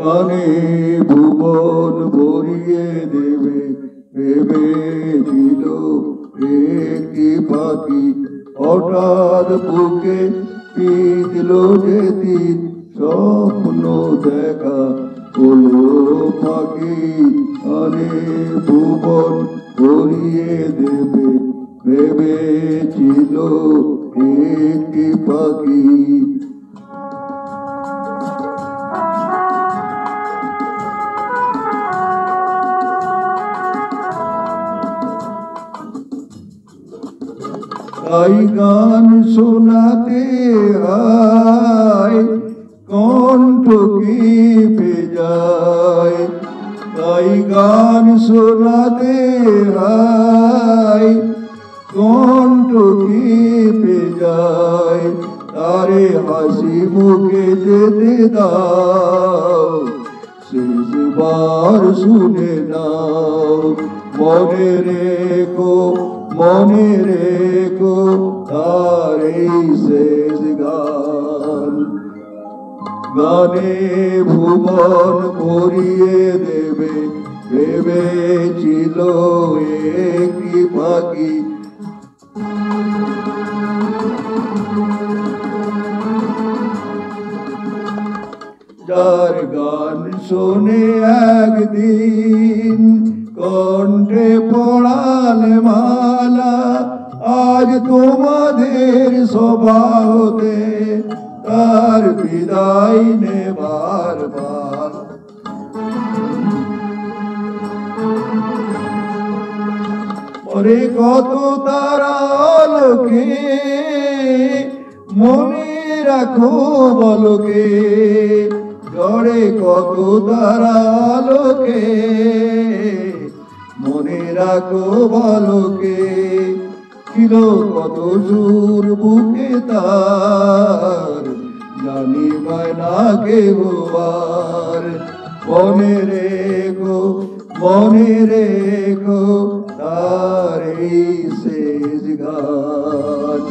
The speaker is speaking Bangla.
গানে ভুবন ভরিয়ে দেবে ভেবেছিল একটি পাখি হঠাৎ বুকে পিতল যেদিন স্বপ্ন দেখা হলো পাখি গানে ভুবন ভরিয়ে দেবে ভেবেছিল একটি পাখি। তাই গান শোনাতে হয় কণ্ঠ কেঁপে যায়, তাই গান শোনাতে হয় কণ্ঠ কেঁপে যায়। তারে হাসি মুখে যেতে দাও, শেষবার শুনে নাও। মনে রেখো মনে রেখো তার এই শেষ গান। গানে ভুবন ভরিয়ে দেবে ভেবেছিল একটি পাখি। যার গান শোনে একদিন কণ্ঠে পড়ালে মালা, আজ তোমাদের সভাতে তার বিদায় নেবার পালা। পরে কত তারা আলোকে মনে রাখো বলকে, ঝড়ে কত তারা আলোকে মনে রাখো বলকে। ছিল কত সুর বুকে তার জানিবায় না কেউ আর। মনে রেখো তার এই শেষ গান।